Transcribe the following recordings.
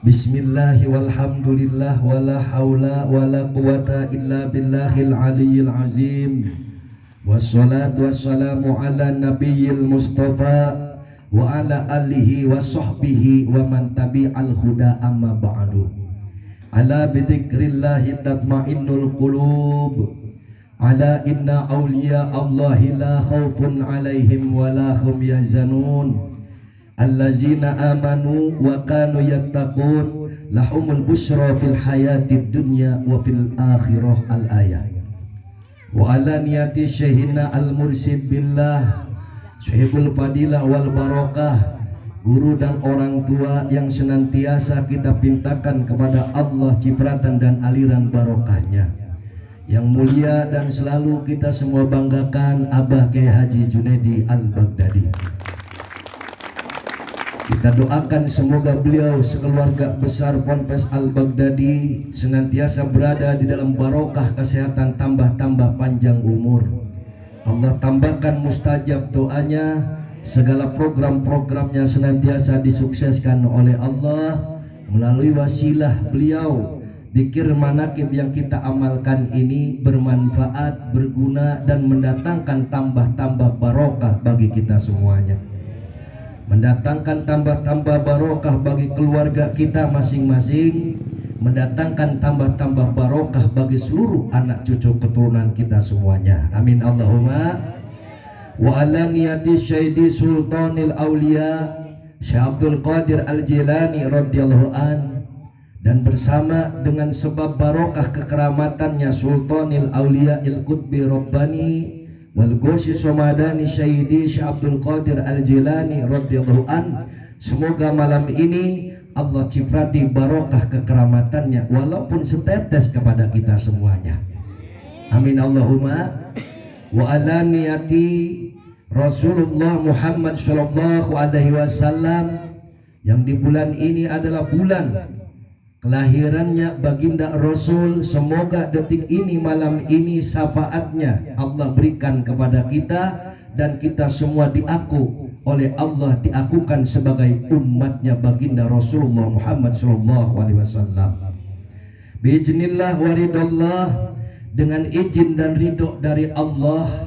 Bismillahi walhamdulillah wala haula wala quwata illa billahil aliyyil azim. Wassalatu wassalamu ala nabiyil mustafa wa ala alihi wa sahbihi wa man tabi'al huda amma ba'du. Ala bidzikrillahi tatma'innul qulub. Ala inna awliya Allahi la khawfun alaihim wa la hum yahzanun. Allazina amanu wa kanu yattaqun lahumul busyra fil hayatid dunya wa fil akhirah al-ayah. Wa ala niyati syekhina al-mursyid billah syahibul fadilah wal barakah, guru dan orang tua yang senantiasa kita pintakan kepada Allah cipratan dan aliran barokahnya yang mulia dan selalu kita semua banggakan, Abah Kiai Haji Junaidi Al-Baghdadi. Kita doakan semoga beliau sekeluarga besar Ponpes Al-Baghdadi senantiasa berada di dalam barokah kesehatan, tambah panjang umur. Allah tambahkan mustajab doanya, segala program-programnya senantiasa disukseskan oleh Allah melalui wasilah beliau. Dzikir manaqib yang kita amalkan ini bermanfaat, berguna dan mendatangkan tambah barokah bagi kita semuanya. Mendatangkan tambah barokah bagi keluarga kita masing-masing, mendatangkan tambah barokah bagi seluruh anak cucu keturunan kita semuanya. Amin Allahumma. Wa ala niyati Syekh Sultanil Aulia Syekh Abdul Qadir Al-Jilani radhiyallahu an, dan bersama dengan sebab barokah kekeramatannya Sultanil Aulia Il-Qutbi Rabbani wal Ghosi Somadani Syahidi Syekh Abdul Qadir Al-Jilani radhiyallahu an, semoga malam ini Allah cifrati barokah kekeramatannya walaupun setetes kepada kita semuanya. Amin Allahumma. Wa ala niyati Rasulullah Muhammad sallallahu alaihi wasallam yang di bulan ini adalah bulan kelahirannya baginda Rasul. Semoga detik ini, malam ini, syafaatnya Allah berikan kepada kita dan kita semua diaku oleh Allah, diakukan sebagai umatnya baginda Rasulullah Muhammad sallallahu alaihi wasallam. Biiznillah waridallah, dengan izin dan ridho dari Allah,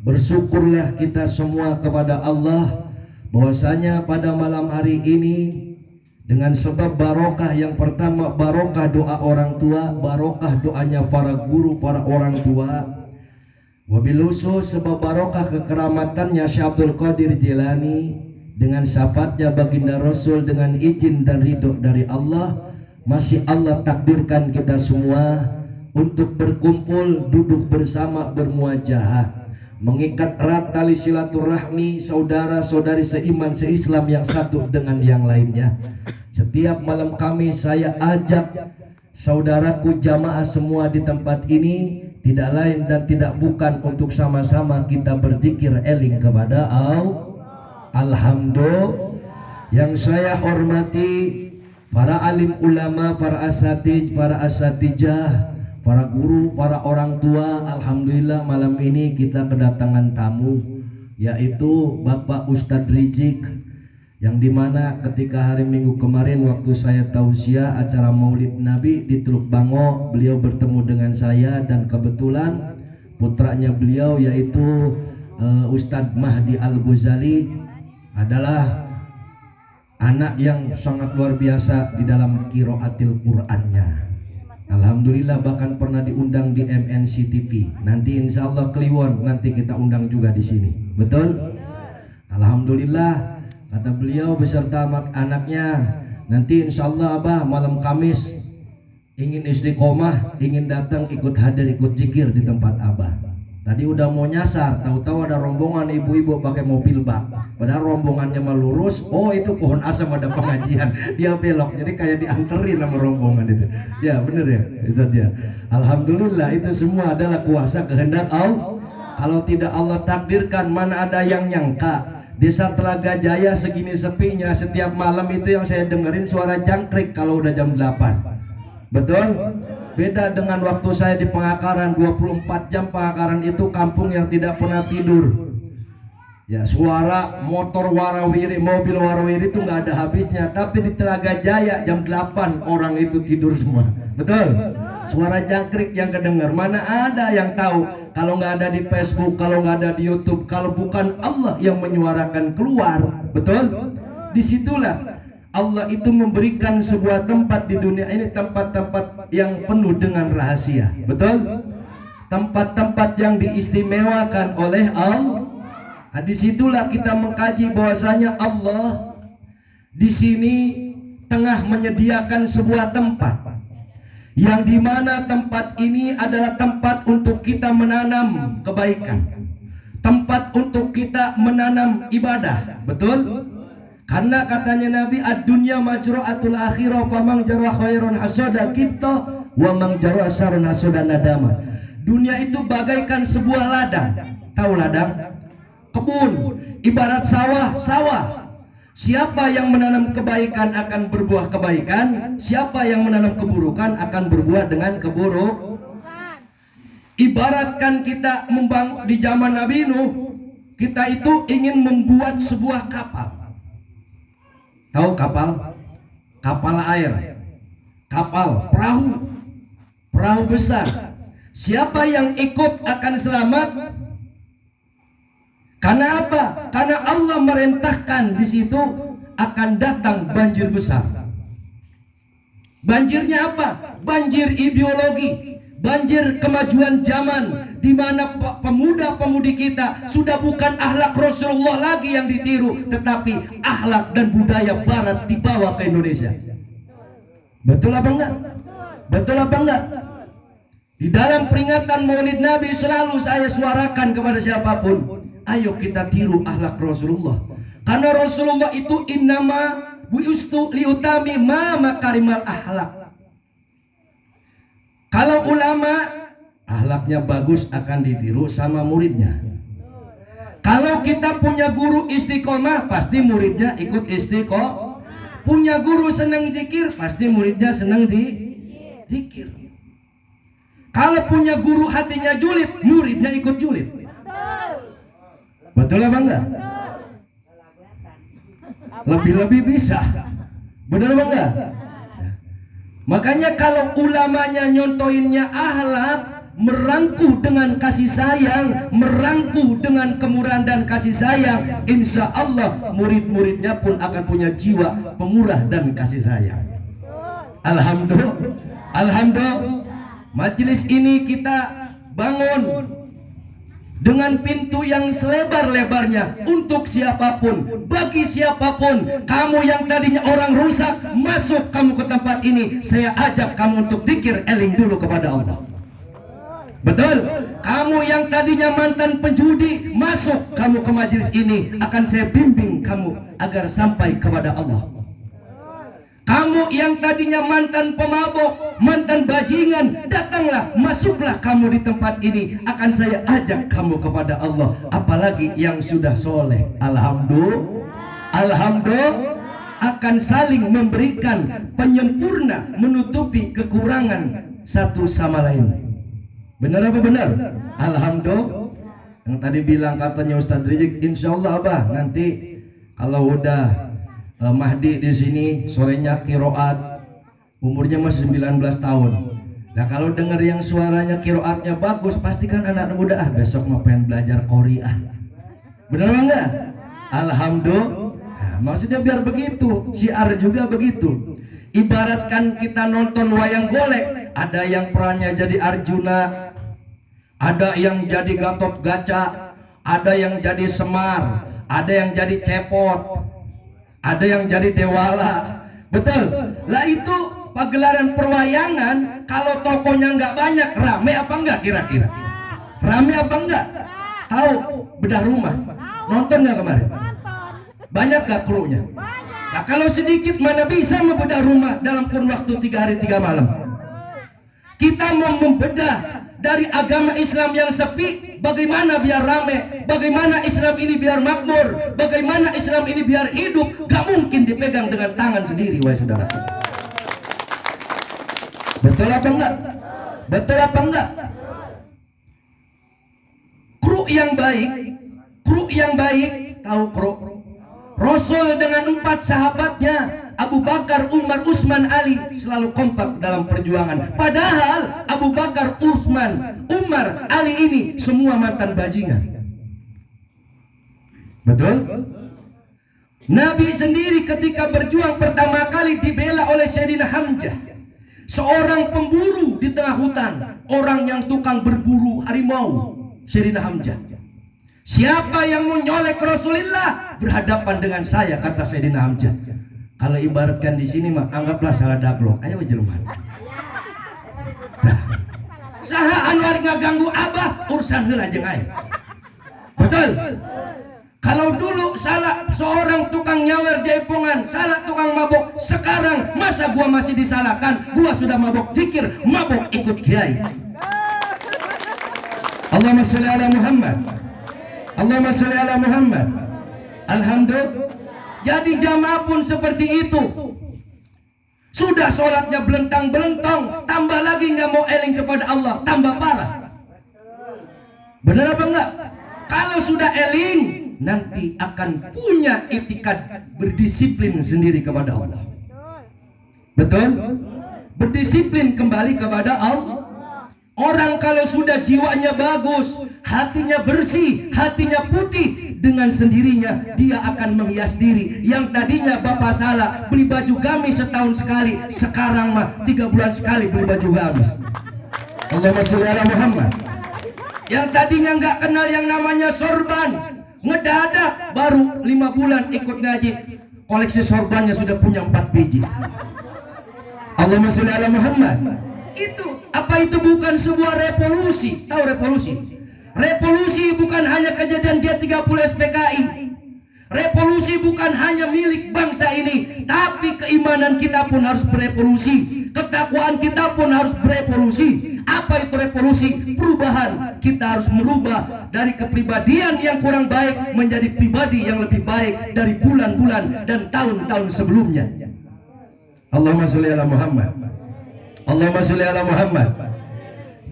bersyukurlah kita semua kepada Allah bahwasanya pada malam hari ini dengan sebab barokah yang pertama, barokah doa orang tua, barokah doanya para guru, para orang tua. Wabil khusus sebab barokah kekeramatannya Syekh Abdul Qadir Jilani dengan syafaatnya baginda Rasul, dengan izin dan ridho dari Allah, masih Allah takdirkan kita semua untuk berkumpul, duduk bersama, bermuajahah, mengikat erat tali silaturahmi saudara-saudari seiman seislam yang satu dengan yang lainnya. Setiap malam kami saya ajak saudaraku jamaah semua di tempat ini, tidak lain dan tidak bukan untuk sama-sama kita berzikir eling kepada Allah. Alhamdulillah. Yang saya hormati para alim ulama, para asatijah, para guru, para orang tua. Alhamdulillah malam ini kita kedatangan tamu, yaitu Bapak Ustadz Rizik, yang dimana ketika hari Minggu kemarin waktu saya tausiah acara Maulid Nabi di Teluk Bango, beliau bertemu dengan saya dan kebetulan putranya beliau yaitu Ustadz Mahdi Al-Ghazali adalah anak yang sangat luar biasa di dalam qiraatil Qur'annya. Alhamdulillah bahkan pernah diundang di MNC TV. Nanti insya Allah Kliwon nanti kita undang juga di sini. Betul? Alhamdulillah. Kata beliau beserta anaknya, nanti insya Allah Abah malam Kamis ingin istiqomah, ingin datang ikut hadir, ikut zikir di tempat Abah. Tadi udah mau nyasar, tahu-tahu ada rombongan ibu-ibu pakai mobil bak. Padahal rombongannya mah lurus, oh itu pohon asam ada pengajian, dia belok, jadi kayak dianterin sama rombongan itu. Ya bener ya Ustaz ya. Alhamdulillah itu semua adalah kuasa kehendak Allah. Kalau tidak Allah takdirkan, mana ada yang nyangka. Desa Telaga Jaya segini sepinya, setiap malam itu yang saya dengerin suara jangkrik kalau udah jam 8. Betul? Beda dengan waktu saya di Pengakaran, 24 jam Pengakaran itu kampung yang tidak pernah tidur. Ya, suara motor warawiri, mobil warawiri itu nggak ada habisnya. Tapi di Telaga Jaya jam 8 orang itu tidur semua. Betul? Suara jangkrik yang kedengar. Mana ada yang tahu kalau nggak ada di Facebook, kalau nggak ada di YouTube, kalau bukan Allah yang menyuarakan keluar. Betul? Disitulah Allah itu memberikan sebuah tempat di dunia ini, tempat-tempat yang penuh dengan rahasia. Betul? Tempat-tempat yang diistimewakan oleh Allah. Nah, disitulah kita mengkaji bahwasanya Allah di sini tengah menyediakan sebuah tempat yang dimana tempat ini adalah tempat untuk kita menanam kebaikan, tempat untuk kita menanam ibadah. Betul? Karena katanya Nabi, ad-dunya majra'atul akhirah, famang jarwa khairan hasada kita wa mang jarwa syarran hasada nadama. Dunia itu bagaikan sebuah ladang. Tahu ladang? Kebun, ibarat sawah. Siapa yang menanam kebaikan akan berbuah kebaikan, siapa yang menanam keburukan akan berbuah dengan keburukan. Ibaratkan kita membangun di zaman Nabi Nuh, kita itu ingin membuat sebuah kapal. Tahu kapal? Kapal air, kapal, perahu besar. Siapa yang ikut akan selamat. Karena apa? Karena Allah merintahkan di situ akan datang banjir besar. Banjirnya apa? Banjir ideologi, banjir kemajuan zaman, di mana pemuda-pemudi kita sudah bukan akhlak Rasulullah lagi yang ditiru, tetapi akhlak dan budaya Barat dibawa ke Indonesia. Betul apa enggak? Betul apa enggak? Di dalam peringatan Maulid Nabi selalu saya suarakan kepada siapapun, ayo kita tiru akhlak Rasulullah. Karena Rasulullah itu innama buistu liutami ma makarimal akhlak. Kalau ulama akhlaknya bagus akan ditiru sama muridnya. Kalau kita punya guru istiqomah, pasti muridnya ikut istiqomah. Punya guru senang zikir, pasti muridnya senang zikir. Kalau punya guru hatinya julid, muridnya ikut julid. Betul apa enggak? Lebih-lebih bisa. Benar apa enggak? Makanya kalau ulamanya nyontoinnya akhlak, merangkuh dengan kasih sayang, merangkuh dengan kemurahan dan kasih sayang, insya Allah murid-muridnya pun akan punya jiwa pemurah dan kasih sayang. Alhamdulillah. Alhamdulillah. Majelis ini kita bangun dengan pintu yang selebar-lebarnya untuk siapapun, bagi siapapun. Kamu yang tadinya orang rusak, masuk kamu ke tempat ini, saya ajak kamu untuk zikir eling dulu kepada Allah. Betul? Kamu yang tadinya mantan penjudi, masuk kamu ke majelis ini, akan saya bimbing kamu agar sampai kepada Allah. Kamu yang tadinya mantan pemabok, mantan bajingan, datanglah, masuklah kamu di tempat ini, akan saya ajak kamu kepada Allah. Apalagi yang sudah soleh, alhamdulillah, alhamdulillah, akan saling memberikan penyempurna, menutupi kekurangan satu sama lain. Benar apa benar? Alhamdulillah. Yang tadi bilang katanya Ustadz Rizik, insya Allah Abah nanti kalau udah Mahdi di sini sorenya kiroat, umurnya masih 19 tahun. Nah kalau dengar yang suaranya kiroatnya bagus, pastikan anak muda besok mau pengen belajar Korea. Benar enggak? Alhamdulillah. Nah, maksudnya biar begitu, syiar juga begitu. Ibaratkan kita nonton wayang golek, ada yang perannya jadi Arjuna, ada yang jadi Gatot Kaca, ada yang jadi Semar, ada yang jadi Cepot, ada yang jadi Dewala. Betul? Lah itu pagelaran perwayangan, kalau tokonya nggak banyak, rame apa enggak kira-kira? Rame apa enggak? Tahu bedah rumah? Nonton nggak kemarin? Banyak nggak krunya? Nah kalau sedikit mana bisa membedah rumah dalam kurun waktu 3 hari 3 malam? Kita mau membedah dari agama Islam yang sepi, bagaimana biar rame, bagaimana Islam ini biar makmur, bagaimana Islam ini biar hidup. Gak mungkin dipegang dengan tangan sendiri, wahai saudara. Betul apa enggak? Betul apa enggak? Kru yang baik, kru yang baik, tahu bro? Rasul dengan 4 sahabatnya, Abu Bakar, Umar, Utsman, Ali, selalu kompak dalam perjuangan. Padahal Abu Bakar, Utsman, Umar, Ali ini semua mantan bajingan. Betul? Nabi sendiri ketika berjuang pertama kali dibela oleh Sayyidina Hamzah, seorang pemburu di tengah hutan, orang yang tukang berburu harimau. Sayyidina Hamzah, siapa yang mau nyolek Rasulullah berhadapan dengan saya, kata Sayyidina Hamzah. Kalau ibaratkan di sini mah anggaplah salah daglok. Ayo Jerman. Nah, saha Anwar ngaganggu abah urusan heula jeung aing. Betul? Kalau dulu salah seorang tukang nyawer jaipongan, salah tukang mabok, sekarang masa gua masih disalahkan? Gua sudah mabok zikir, mabok ikut kiai. Allahumma sholli ala Muhammad. Allahumma sholli ala Muhammad. Alhamdulillah. Jadi jamaah pun seperti itu. Sudah sholatnya belentang-belentong, tambah lagi nggak mau eling kepada Allah, tambah parah. Benar apa enggak? Kalau sudah eling, nanti akan punya etikat berdisiplin sendiri kepada Allah. Betul? Berdisiplin kembali kepada Allah. Orang kalau sudah jiwanya bagus, hatinya bersih, hatinya putih, dengan sendirinya dia akan menghias diri. Yang tadinya bapak salah beli baju gamis setahun sekali, sekarang mah 3 bulan sekali beli baju gamis. Allahumma sholli ala Muhammad. Yang tadinya nggak kenal yang namanya sorban, ngedadak baru 5 bulan ikut ngaji, koleksi sorbannya sudah punya 4 biji. Allahumma sholli ala Muhammad. Itu apa itu bukan sebuah revolusi? Tahu revolusi? Revolusi bukan hanya kejadian G30 SPKI. Revolusi bukan hanya milik bangsa ini, tapi keimanan kita pun harus berevolusi, ketakwaan kita pun harus berevolusi. Apa itu revolusi? Perubahan. Kita harus merubah dari kepribadian yang kurang baik menjadi pribadi yang lebih baik dari bulan-bulan dan tahun-tahun sebelumnya. Allahumma sholli ala Muhammad. Allahumma sholli ala Muhammad.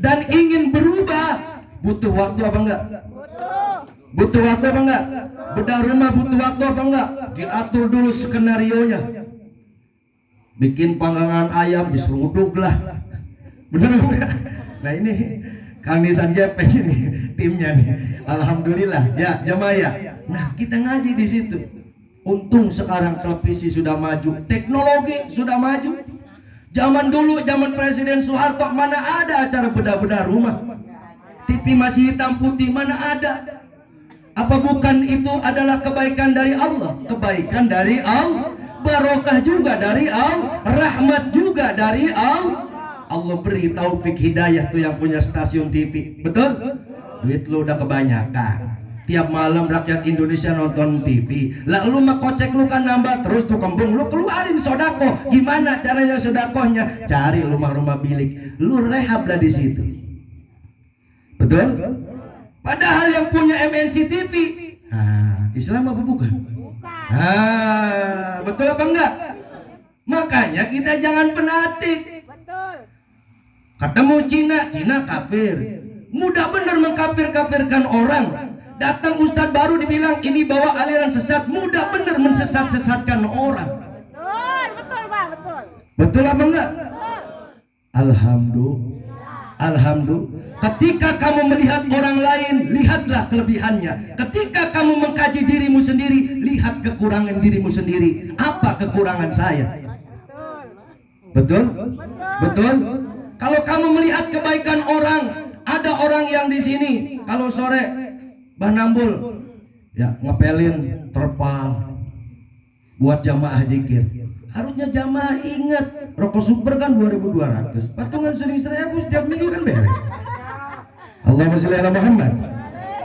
Dan ingin berubah butuh waktu apa enggak? Butuh waktu apa enggak? Bedah rumah butuh waktu apa enggak? Diatur dulu skenarionya. Bikin panggangan ayam diseruduk lah. Bener enggak? Nah ini Kang Nisan Gepeng ini timnya nih. Alhamdulillah ya jamaah ya. Nah kita ngaji di situ. Untung sekarang televisi sudah maju, teknologi sudah maju. Zaman dulu, zaman Presiden Soeharto, mana ada acara bedah-bedah rumah? TV masih hitam putih, mana ada? Apa bukan itu adalah kebaikan dari Allah? Kebaikan dari Allah, barokah juga dari Allah, rahmat juga dari Allah. Allah beri taufik hidayah tuh yang punya stasiun TV. Betul? Duit lu udah kebanyakan. Tiap malam rakyat Indonesia nonton TV. Lah lu mah kocek lu kan nambah terus tuh kembung. Lu keluarin sodako. Gimana caranya sodakohnya? Cari rumah-rumah bilik. Lu rehab lah di situ. Betul? Padahal yang punya MNC TV, Islam apa bukan? Betul apa enggak? Makanya kita jangan penatik. Ketemu Cina kafir. Mudah benar mengkafir-kafirkan orang. Datang ustadz baru dibilang ini bawa aliran sesat, mudah benar mensesat-sesatkan orang. Betul, Pak, betul. Betul apa enggak? Alhamdulillah. Ketika kamu melihat orang lain, lihatlah kelebihannya. Ketika kamu mengkaji dirimu sendiri, lihat kekurangan dirimu sendiri. Apa kekurangan saya? Betul? Betul? Kalau kamu melihat kebaikan orang, ada orang yang di sini kalau sore Banambul ya ngepelin terpal buat jamaah zikir. Harusnya jamaah ingat rokok super kan 2.200, patungan sering 1.000 setiap minggu kan beres. Allahumma sholli ala Muhammad.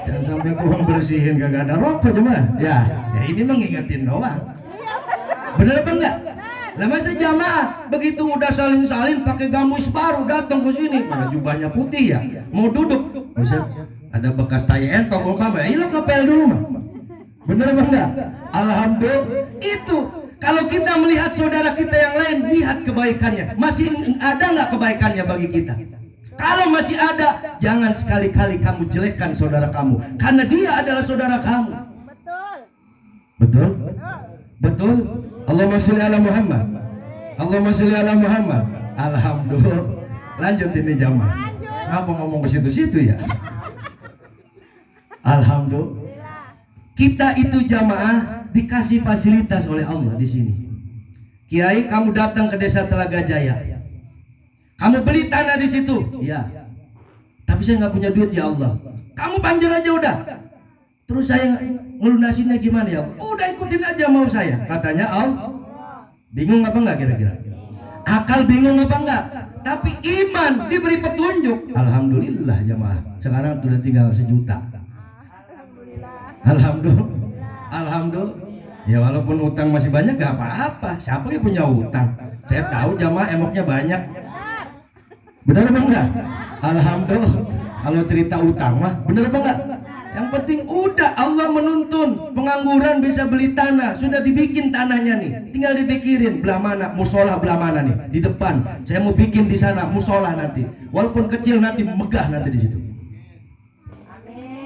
Jangan sampai kurang bersihin kagak ada rokok jemaah. Ya ini mengingetin doang. Bener apa enggak? Lah masa jamaah begitu udah salin-salin pakai gamis baru datang ke sini, mana jubahnya putih ya, mau duduk, Ustaz, ada bekas tai entok umpama, lo ngepel dulu mah. Bener apa enggak? Alhamdulillah. Itu kalau kita melihat saudara kita yang lain, lihat kebaikannya. Masih ada nggak kebaikannya bagi kita? Kalau masih ada, jangan sekali-kali kamu jelekkan saudara kamu, karena dia adalah saudara kamu. Betul? Betul? Allahumma sholli ala Muhammad. Allahumma sholli ala Muhammad. Alhamdulillah. Lanjut ini jamaah. Apa ngomong ke situ-situ ya? Alhamdulillah. Kita itu jamaah dikasih fasilitas oleh Allah di sini. Kiai, kamu datang ke desa Telaga Jaya. Kamu beli tanah di situ. Iya. Tapi saya nggak punya duit ya Allah. Kamu banjir aja udah. Terus saya ngelunasinnya gimana ya? Udah ikutin aja mau saya. Katanya Allah. Bingung apa enggak kira-kira? Akal bingung apa enggak? Tapi iman diberi petunjuk. Alhamdulillah jamaah. Sekarang sudah tinggal 1 juta. Alhamdulillah. Alhamdulillah. Ya walaupun utang masih banyak gak apa-apa. Siapa yang punya utang? Saya tahu jamaah emoknya banyak. Benar apa enggak? Alhamdulillah. Kalau cerita utang mah benar apa enggak? Yang penting udah Allah menuntun pengangguran bisa beli tanah. Sudah dibikin tanahnya nih. Tinggal dipikirin belah mana musola, belah mana nih di depan. Saya mau bikin di sana musola nanti. Walaupun kecil nanti megah nanti di situ.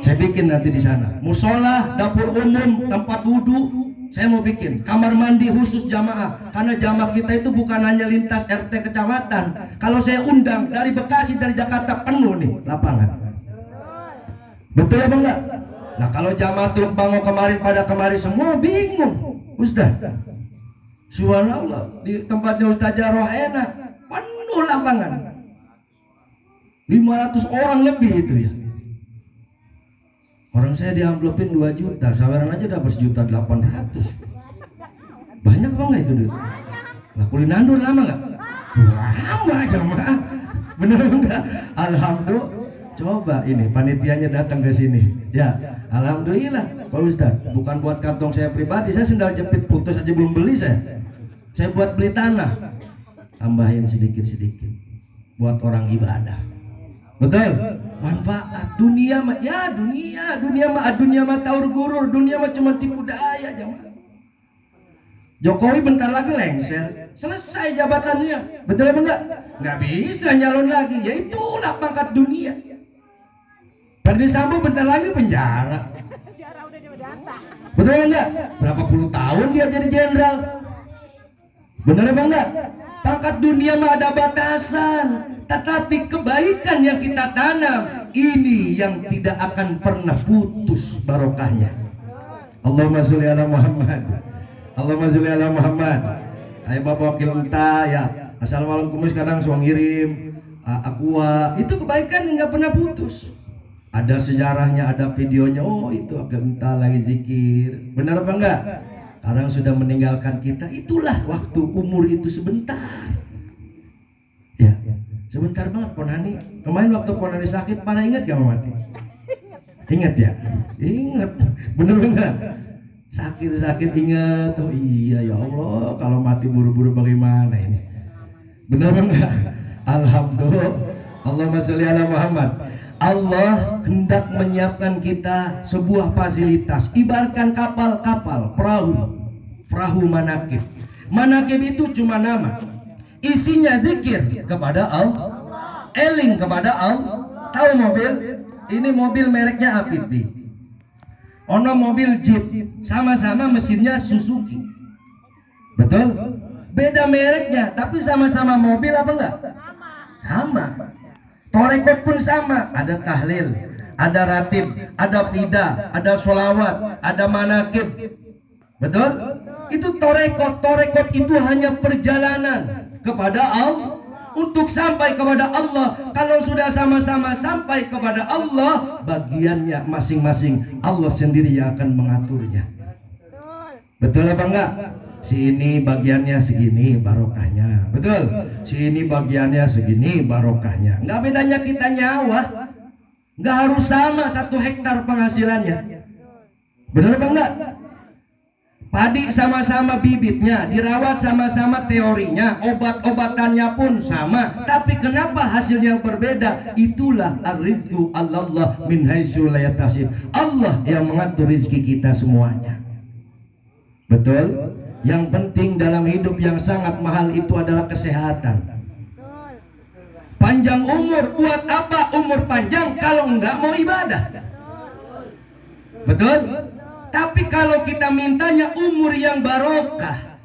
Saya bikin nanti di sana musola, dapur umum, tempat wudhu. Saya mau bikin kamar mandi khusus jamaah. Karena jamaah kita itu bukan hanya lintas RT kecamatan. Kalau saya undang dari Bekasi, dari Jakarta penuh nih lapangan. Betul apa enggak? Nah kalau jamaah Teluk Bango kemarin pada kemari semua bingung. Ustaz, subhanallah, di tempatnya Ustazah Rohena penuh lapangan. 500 orang lebih itu ya. Orang saya diamplopin 2 juta, saweran aja dapat 1.800.000. Banyak apa enggak itu duit? Nah kulinandur lama enggak? Lama jamaah. Bener enggak? Alhamdulillah. Coba ini panitianya datang ke sini. Ya, alhamdulillah Pak Ustaz. Bukan buat kantong saya pribadi, saya sendal jepit putus aja belum beli saya. Saya buat beli tanah. Tambahin sedikit-sedikit buat orang ibadah. Betul? Manfaat dunia mah ya dunia mah taur gurur, dunia mah cuma tipu daya jamaah. Jokowi bentar lagi lengser, selesai jabatannya. Betul apa enggak? Enggak bisa nyalon lagi. Ya itulah pangkat dunia. Ferdi Sambo bentar lagi di penjara. Betul enggak? Berapa puluh tahun dia jadi jenderal. Benar apa enggak? Pangkat dunia mah ada batasan. Tetapi kebaikan yang kita tanam ini yang tidak akan pernah putus barokahnya. Allahumma sholli ala Muhammad. Allahumma sholli ala Muhammad. Ayo bapak wakil entah ya. Asal malam kumis kadang suang ngirim aqua. Itu kebaikan nggak pernah putus. Ada sejarahnya, ada videonya. Oh itu wakil entah lagi zikir. Benar apa enggak? Sekarang sudah meninggalkan kita. Itulah waktu umur itu sebentar. Ya. Sebentar banget Ponani. Kemarin waktu Ponani sakit parah, ingat gak mati? Ingat ya? Ingat. Bener enggak? Sakit-sakit ingat. Oh iya ya Allah, kalau mati buru-buru bagaimana ini? Bener enggak? Alhamdulillah. Allahumma sholli ala Muhammad. Allah hendak menyiapkan kita sebuah fasilitas. Ibaratkan kapal, perahu manakib. Manakib itu cuma nama. Isinya zikir kepada Allah, eling kepada Allah. Tahu mobil? Ini mobil mereknya Afifi. Ono mobil Jeep, sama-sama mesinnya Suzuki. Betul? Beda mereknya, tapi sama-sama mobil apa enggak? Sama. Torekot pun sama. Ada tahlil, ada ratib, ada fida, ada sholawat, ada manakib. Betul? Itu torekot itu hanya perjalanan kepada Allah untuk sampai kepada Allah. Kalau sudah sama-sama sampai kepada Allah, bagiannya masing-masing Allah sendiri yang akan mengaturnya. Betul apa enggak? Si ini bagiannya segini barokahnya. Betul? Si ini bagiannya segini barokahnya. Enggak bedanya kita nyawa. Enggak harus sama 1 hektar penghasilannya. Benar apa enggak? Padi sama-sama bibitnya, dirawat sama-sama teorinya, obat-obatannya pun sama. Tapi kenapa hasilnya berbeda? Itulah ar-rizqu Allah min haitsu la yahtasib. Allah yang mengatur rezeki kita semuanya. Betul? Yang penting dalam hidup yang sangat mahal itu adalah kesehatan. Panjang umur, buat apa umur panjang kalau enggak mau ibadah? Betul? Tapi kalau kita mintanya umur yang barokah,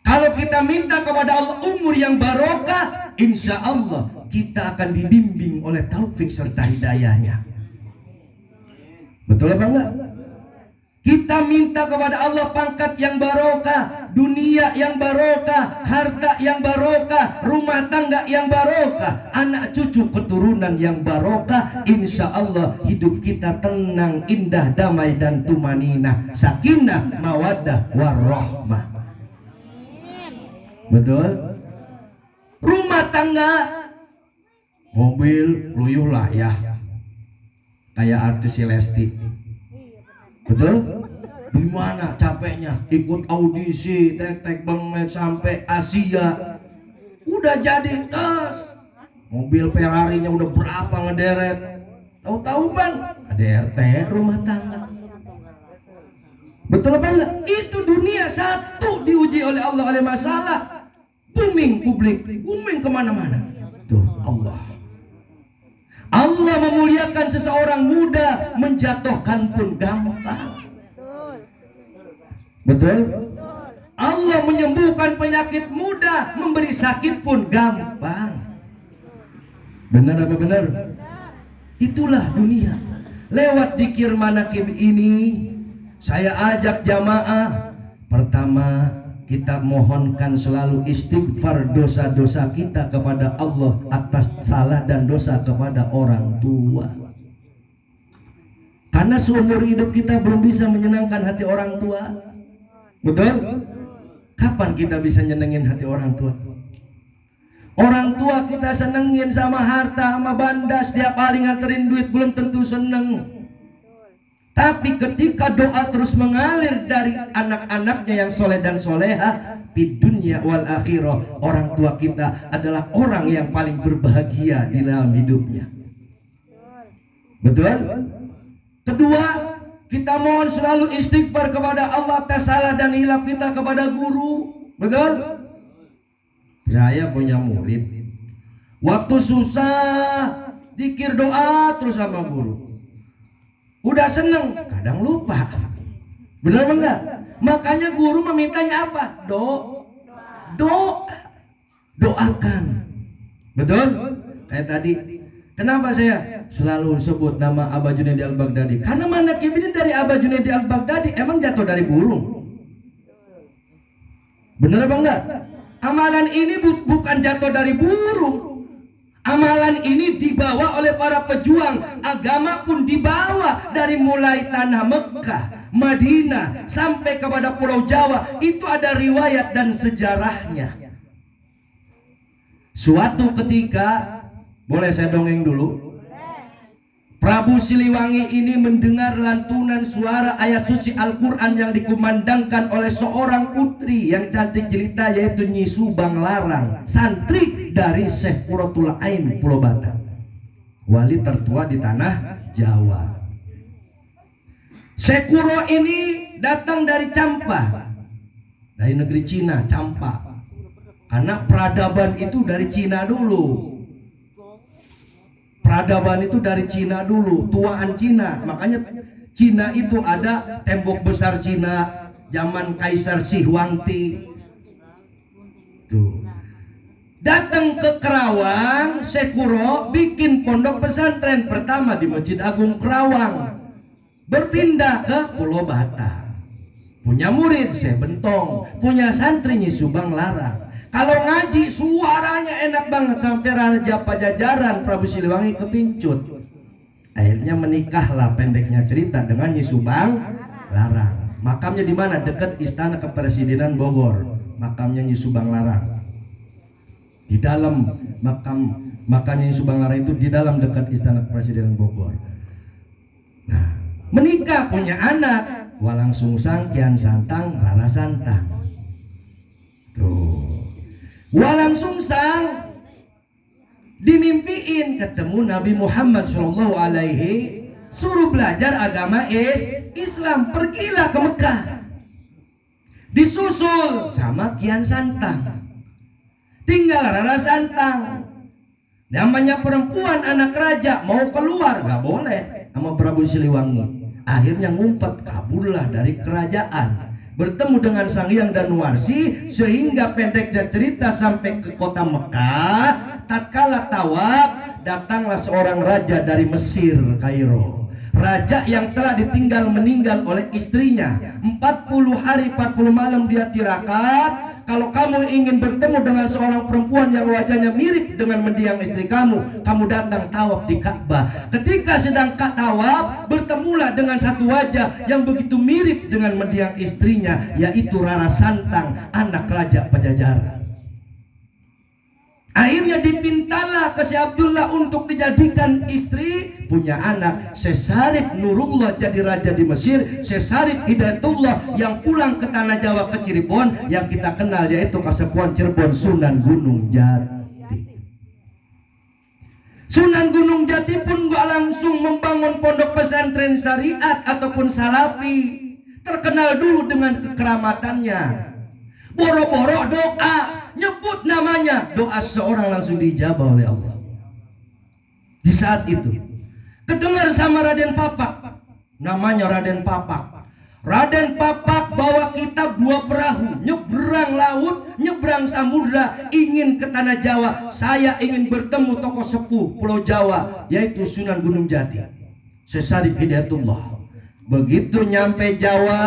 kalau kita minta kepada Allah umur yang barokah, insya Allah kita akan dibimbing oleh taufik serta hidayahnya. Betul apa enggak? Kita minta kepada Allah pangkat yang barokah, dunia yang barokah, harta yang barokah, rumah tangga yang barokah, anak cucu keturunan yang barokah. Insya Allah hidup kita tenang, indah, damai dan tumaninah, sakinah, mawaddah, warahmah. Betul? Rumah tangga, mobil luyuh layah, kayak artis Lesti. Betul? Gimana capeknya ikut audisi tek-tek bengek sampai Asia, udah jadi tas, mobil Ferrari-nya udah berapa ngederet, tahu-tahu bang ada RT rumah tangga. Betul apa enggak? Itu dunia satu diuji oleh Allah oleh masalah, booming publik, booming kemana-mana. Tuh Allah memuliakan seseorang muda, menjatuhkan pun gampang. Betul? Allah menyembuhkan penyakit muda, memberi sakit pun gampang. Benar apa benar? Itulah dunia. Lewat zikir manakib ini, saya ajak jamaah. Pertama, kita mohonkan selalu istighfar dosa-dosa kita kepada Allah atas salah dan dosa kepada orang tua. Karena seumur hidup kita belum bisa menyenangkan hati orang tua. Betul? Kapan kita bisa nyenengin hati orang tua? Orang tua kita senengin sama harta, sama banda, setiap hari nganterin duit belum tentu seneng. Tapi ketika doa terus mengalir dari anak-anaknya yang soleh dan soleha di dunia wal akhirah, orang tua kita adalah orang yang paling berbahagia di dalam hidupnya. Betul? Kedua, kita mohon selalu istighfar kepada Allah atas salah dan hilaf kita kepada guru. Betul? Saya punya murid, waktu susah zikir doa terus sama guru. Udah seneng, kadang lupa. Benar enggak? Makanya guru memintanya apa? Doakan. Betul? Kayak tadi, kenapa saya selalu sebut nama Abah Junaidi Al-Baghdadi? Karena manakib ini dari Abah Junaidi Al-Baghdadi emang jatuh dari burung. Benar apa enggak? Amalan ini bukan jatuh dari burung. Amalan ini dibawa oleh para pejuang agama pun dibawa dari mulai tanah Mekah, Madinah sampai kepada Pulau Jawa. Itu ada riwayat dan sejarahnya. Suatu ketika, boleh saya dongeng dulu? Prabu Siliwangi ini mendengar lantunan suara ayat suci Al-Quran yang dikumandangkan oleh seorang putri yang cantik jelita, yaitu Nyi Subang Larang, santri dari Syekh Qurratul Ain Pulau Batam, wali tertua di tanah Jawa. Syekh Qurra ini datang dari Campa, dari negeri Cina, Campa. Karena peradaban itu dari Cina dulu. Peradaban itu dari Cina dulu, tuaan Cina. Makanya Cina itu ada tembok besar Cina zaman Kaisar Shi Huangdi. Tuh. Datang ke Kerawang, Syekh Qurra bikin pondok pesantren pertama di Masjid Agung Kerawang. Berpindah ke Pulau Batam. Punya murid Syekh Bentong, punya santri Nyi Subang Larang. Kalau ngaji suaranya enak banget sampai Raja Pajajaran Prabu Siliwangi kepincut. Akhirnya menikahlah, pendeknya cerita, dengan Nyi Subang Larang. Makamnya di mana? Dekat Istana Kepresidenan Bogor. Makamnya Nyi Subang Larang. Di dalam makamnya Nyi Subang Larang itu di dalam dekat Istana Kepresidenan Bogor. Nah, menikah, punya anak, Walang Sungsang, Kian Santang, Rara Santang. Tuh. Walang Sungsang dimimpiin ketemu Nabi Muhammad SAW, suruh belajar agama Islam, pergilah ke Mekah. Disusul sama Kian Santang, tinggal Rara Santang. Namanya perempuan anak raja, mau keluar gak boleh sama Prabu Siliwangi. Akhirnya ngumpet, kaburlah dari kerajaan, bertemu dengan Sang Hyang Danuwarsi, sehingga pendeknya cerita sampai ke kota Mekah. Tatkala tawaf, datanglah seorang raja dari Mesir, Kairo. Raja yang telah ditinggal meninggal oleh istrinya. 40 hari 40 malam dia tirakat. Kalau kamu ingin bertemu dengan seorang perempuan yang wajahnya mirip dengan mendiang istri kamu, kamu datang tawaf di Ka'bah. Ketika sedang tawaf, bertemulah dengan satu wajah yang begitu mirip dengan mendiang istrinya, yaitu Rara Santang, anak Raja Pajajaran. Akhirnya dipintalah ke Syekh Abdullah untuk dijadikan istri, punya anak. Syekh Syarif Nurullah jadi raja di Mesir, Syekh Syarif Hidayatullah yang pulang ke tanah Jawa, ke Cirebon, yang kita kenal yaitu Kasepuan Cirebon, Sunan Gunung Jati. Sunan Gunung Jati pun gak langsung membangun pondok pesantren syariat ataupun salafi. Terkenal dulu dengan kekeramatannya. Boro-boro doa, nyebut namanya, doa seorang langsung dijabah oleh Allah. Di saat itu kedengar sama Raden Papak, namanya Raden Papak. Raden Papak bawa kitab 2 perahu, nyebrang laut, nyebrang samudra, ingin ke tanah Jawa. Saya ingin bertemu tokoh sepuh Pulau Jawa, yaitu Sunan Gunung Jati, Syekh Syarif Hidayatullah. Begitu nyampe Jawa,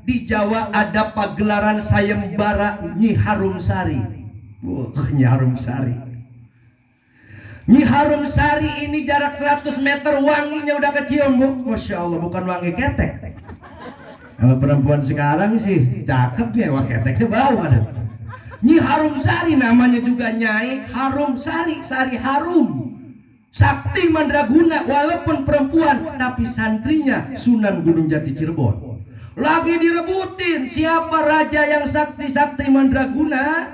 di Jawa ada pagelaran sayembara Nyi Harum Sari. Nyi Harum Sari. Nyi Harum Sari ini jarak 100 meter, wanginya udah kecium, Bu. Masya Allah, bukan wangi ketek. Kalau perempuan sekarang sih cakep ya, wah keteknya bau ada. Nyi Harum Sari namanya juga Nyai Harum Sari, Sari harum. Sakti Mandraguna, walaupun perempuan tapi santrinya Sunan Gunung Jati Cirebon. Lagi direbutin siapa raja yang sakti Mandraguna,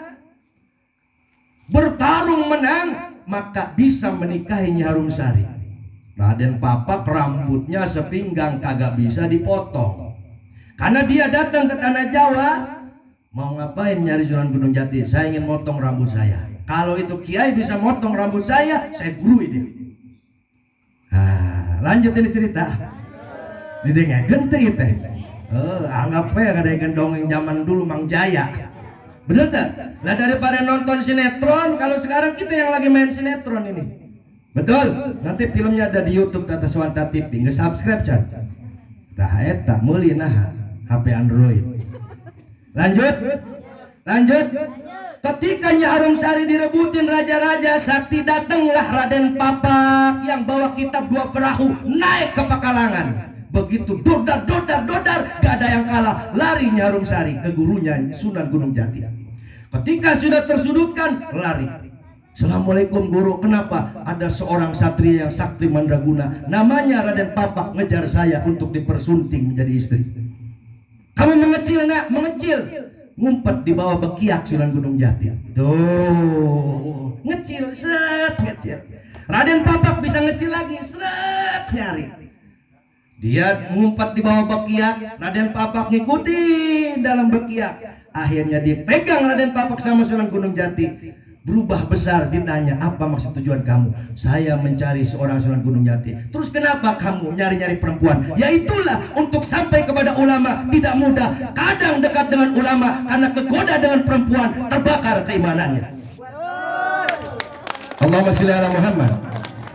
bertarung menang, maka bisa menikahi Nyi Harum Sari. Raden Papak rambutnya sepinggang, kagak bisa dipotong. Karena dia datang ke tanah Jawa, mau ngapain nyari Sunan Gunung Jati? Saya ingin motong rambut saya. Kalau itu kiai bisa motong rambut saya gurui dia. Nah, lanjut ini cerita. Didengar genteng itu. Anggap ya ada dongeng zaman dulu Mang Jaya. Bener tak? Nah, daripada nonton sinetron, kalau sekarang kita yang lagi main sinetron ini. Betul. Nanti filmnya ada di YouTube Tata Swanta TV. Nge-subscribe can. Tah eta meuli nah HP Android. Lanjut. Ketika Nyi Harum Sari direbutin raja-raja sakti, datanglah Raden Papak yang bawa kitab 2 perahu naik ke Pakalangan. Begitu dodar, gak ada yang kalah. Lari Nyi Harum Sari ke gurunya Sunan Gunung Jati. Ketika sudah tersudutkan, lari. Assalamualaikum guru, kenapa? Ada seorang satria yang sakti Mandraguna, namanya Raden Papak, ngejar saya untuk dipersunting menjadi istri. Kamu mengecil nak? Mengecil. Ngumpet di bawah bekiak Sunan Gunung Jati. Tuh, ngecil, ngecil. Raden Papak bisa ngecil lagi, nyari. Dia ngumpet di bawah bekiak, Raden Papak ngikutin dalam bekiak. Akhirnya dipegang Raden Papak sama Sunan Gunung Jati. Berubah besar, ditanya, apa maksud tujuan kamu? Saya mencari seorang Sunan Gunung Jati. Terus kenapa kamu nyari-nyari perempuan? Ya itulah, untuk sampai kepada ulama tidak mudah. Kadang dekat dengan ulama, karena kegoda dengan perempuan, terbakar keimanannya. Allahumma sholli ala Muhammad.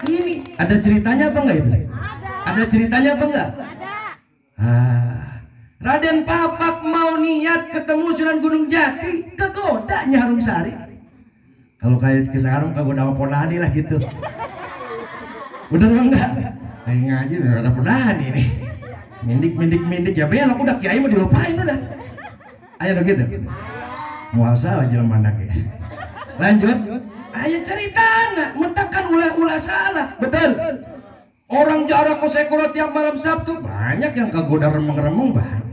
Ini ada ceritanya apa enggak itu? Ada ceritanya apa enggak? Raden Papak mau niat ketemu Sunan Gunung Jati, kegoda Nyi Harum Sari. Kalau kayak sekarang kegoda sama ponani lah gitu. Bener enggak? Kayak ngaji udah ada ponani nih. Mindik ya belok, udah kiai mau dilupain udah. Ayo gitu. Muasal aja mana ya. Lanjut. Ayo cerita nak, mentakan ulah salah. Betul. Orang jarak ke Sekoro tiap malam Sabtu banyak yang kegoda remeng-remeng banget.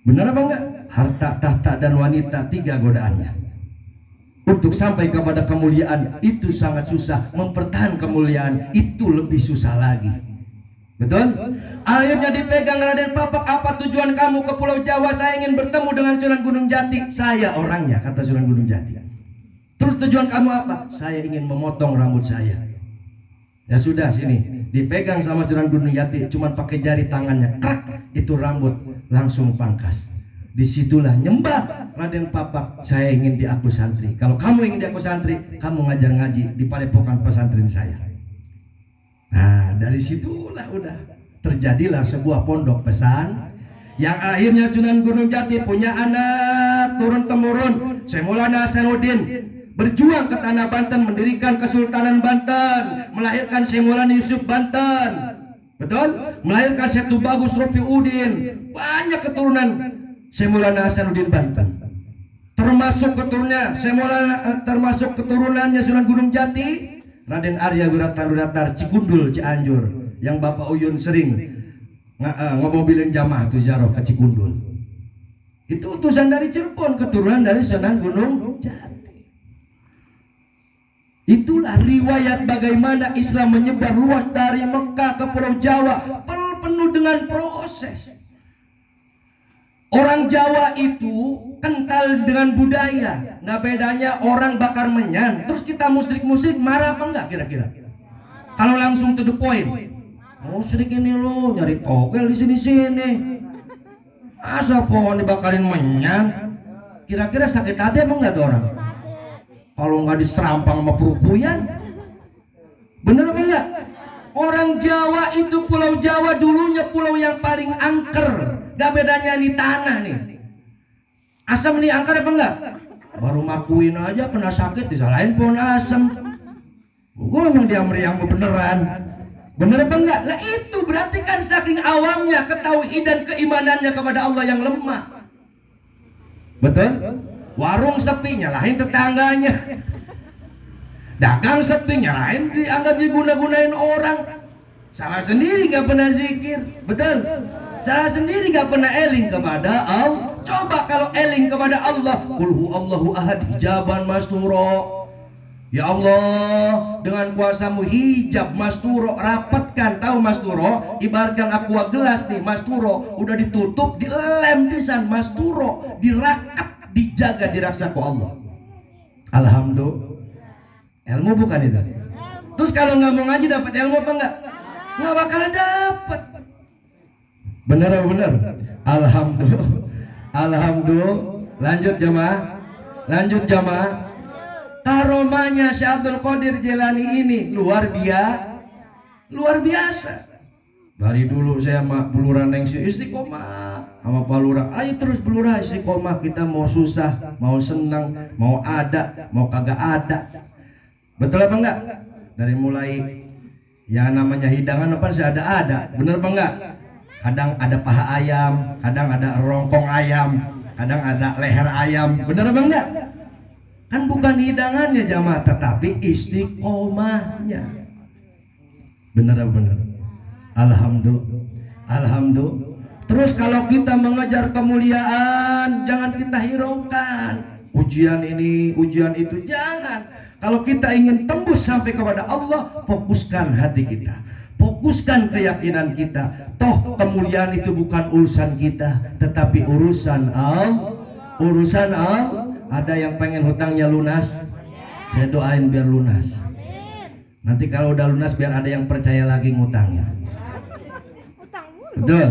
Benar apa enggak? Harta, tahta dan wanita, 3 godaannya. Untuk sampai kepada kemuliaan itu sangat susah. Mempertahankan kemuliaan itu lebih susah lagi. Betul? Akhirnya dipegang Raden Papak, apa tujuan kamu ke Pulau Jawa? Saya ingin bertemu dengan Sunan Gunung Jati. Saya orangnya, kata Sunan Gunung Jati. Terus tujuan kamu apa? Saya ingin memotong rambut saya. Ya sudah, sini dipegang sama Sunan Gunung Jati, cuman pakai jari tangannya, krak, itu rambut langsung pangkas. Disitulah nyembah Raden Papak, saya ingin diaku santri. Kalau kamu ingin diaku santri, kamu ngajar ngaji di padepokan pesantren saya. Nah, dari situlah udah terjadilah sebuah pondok pesan yang akhirnya Sunan Gunung Jati punya anak turun temurun, Syekh Maulana Hasanuddin, berjuang ke tanah Banten, mendirikan Kesultanan Banten, melahirkan Syekh Maulana Yusuf Banten, betul, melahirkan Syekh Tubagus Rofiuddin, banyak keturunan Syekh Maulana Hasanuddin Banten, termasuk keturunannya Sunan Gunung Jati, Raden Arya Wiratanudatar Cikundul Cianjur, yang Bapak Uyun sering ngomobilin jamaah tuh ziarah ke Cikundul. Itu utusan dari Cirebon, keturunan dari Sunan Gunung Jati. Itulah riwayat bagaimana Islam menyebar luas dari Mekah ke Pulau Jawa, penuh dengan proses. Orang Jawa itu kental dengan budaya, nggak bedanya orang bakar menyan, terus kita musrik-musrik marah apa enggak kira-kira? Kalau langsung to the point, musrik ini lo nyari togel di sini-sini, asa pohon dibakarin menyan, kira-kira sakit hati emang nggak tuh orang? Kalau nggak diserampang sama perupuyan, bener apa enggak? Orang Jawa itu, Pulau Jawa dulunya pulau yang paling angker. Gak bedanya nih tanah nih. Asam nih angker apa enggak? Baru makuin aja kena sakit disalahin pohon asam. Gue memang dia meriang beneran. Bener apa enggak? Lah itu berarti kan saking awamnya ketauhidan keimanannya kepada Allah yang lemah. Betul? Warung sepi nyalahin tetangganya. Dagang sepi nyalahin dianggap diguna-gunain orang. Salah sendiri gak pernah zikir. Betul? Salah sendiri gak pernah eling kepada Allah. Coba kalau eling kepada Allah, qul huwallahu ahad, hijaban masturo. Ya Allah, dengan kuasamu hijab masturo, rapatkan. Tahu masturo? Ibaratkan aqua gelas nih, masturo udah ditutup, dilem pisan masturo, dirakat, dijaga, diraksa ku Allah. Alhamdulillah. Ilmu bukan itu. Terus kalau nggak mau ngaji dapat ilmu apa enggak? Nggak bakal dapat. Bener apa bener? Alhamdulillah. Alhamdulillah. Lanjut jamaah. Karomanya Syekh Abdul Qadir Jilani ini luar biasa. Dari dulu saya sama Pelurah Neng istiqomah, sama Pak Lurah, ayo terus Pelurah istiqomah, kita mau susah, mau senang, mau ada, mau kagak ada. Betul apa enggak? Dari mulai ya namanya hidangan apa sih ada. Bener apa enggak? Kadang ada paha ayam, kadang ada rongkong ayam, kadang ada leher ayam. Bener apa enggak? Kan bukan hidangannya jamaah, tetapi istiqomahnya. Bener apa bener? Alhamdulillah. Terus kalau kita mengejar kemuliaan, jangan kita hiraukan ujian ini, ujian itu, jangan. Kalau kita ingin tembus sampai kepada Allah, fokuskan hati kita, fokuskan keyakinan kita. Toh kemuliaan itu bukan urusan kita, tetapi urusan Allah. Ada yang pengen hutangnya lunas, saya doain biar lunas. Nanti kalau udah lunas biar ada yang percaya lagi ngutangnya. Betul.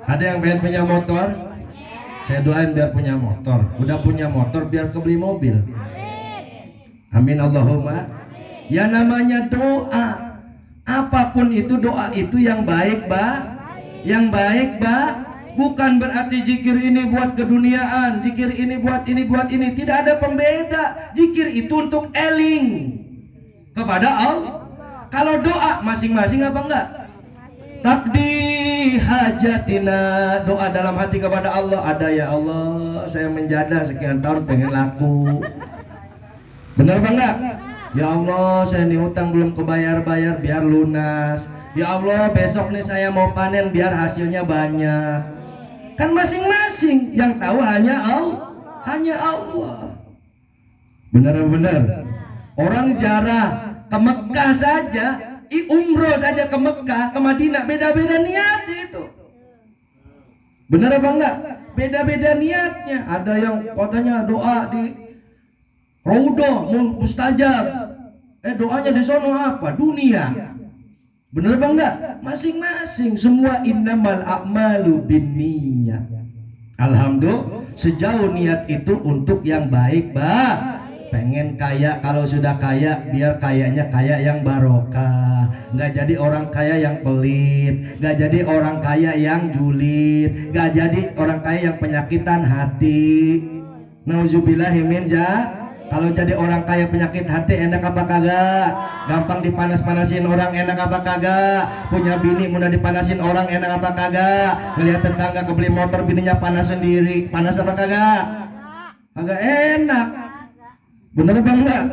Ada yang pengen punya motor, saya doain biar punya motor. Udah punya motor biar kebeli mobil. Amin Allahumma. Ya namanya doa, apapun itu doa itu yang baik, bukan berarti zikir ini buat keduniaan, zikir ini buat ini, tidak ada pembeda. Zikir itu untuk eling kepada Allah. Kalau doa masing-masing apa enggak? Takdi hajatina, doa dalam hati kepada Allah ada, ya Allah saya menjadah sekian tahun pengen laku. Benar apa enggak? Ya Allah saya nih hutang belum kebayar-bayar biar lunas. Ya Allah besok nih saya mau panen biar hasilnya banyak. Kan masing-masing yang tahu hanya Allah. Benar apa benar? Orang ziarah ke Mekah saja, umroh saja ke Mekah, ke Madinah, beda-beda niat itu. Benar apa enggak? Beda-beda niatnya. Ada yang katanya doa di Raudhah mustajab. Doanya di sono apa? Dunia. Bener apa enggak? Masing-masing. Semua innamal a'malu binniyat. Alhamdulillah, sejauh niat itu untuk yang baik, pengen kaya, kalau sudah kaya biar kayanya kaya yang barokah, nggak jadi orang kaya yang pelit, nggak jadi orang kaya yang julid, nggak jadi orang kaya yang penyakitan hati. Nauzubillahimin. Kalau jadi orang kaya penyakit hati enak apa kagak? Gampang dipanas-panasin orang enak apa kagak? Punya bini mudah dipanasin orang enak apa kagak? Ngelihat tetangga kebeli motor bininya panas sendiri, panas apa kagak? Kagak enak. Bener apa enggak?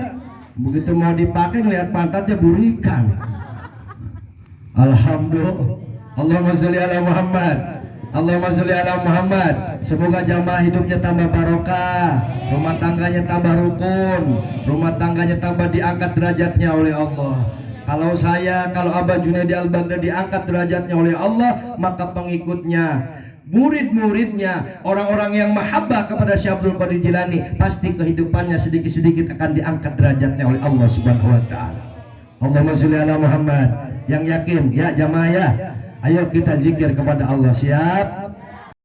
Begitu mau dipakai ngelihat pantatnya burikan. Alhamdulillah. Allahumma sholli ala Muhammad. Allahumma sholli ala Muhammad. Semoga jamaah hidupnya tambah barokah, rumah tangganya tambah rukun, rumah tangganya tambah diangkat derajatnya oleh Allah. Kalau Abah Junaidi Al-Baghdadi diangkat derajatnya oleh Allah, maka pengikutnya, murid-muridnya, orang-orang yang mahabbah kepada Syekh Abdul Qadir Jilani, pasti kehidupannya sedikit-sedikit akan diangkat derajatnya oleh Allah Subhanahu wa taala. Allahumma sholli ala Muhammad. Yang yakin ya jamaah ya, ayo kita zikir kepada Allah. Siap?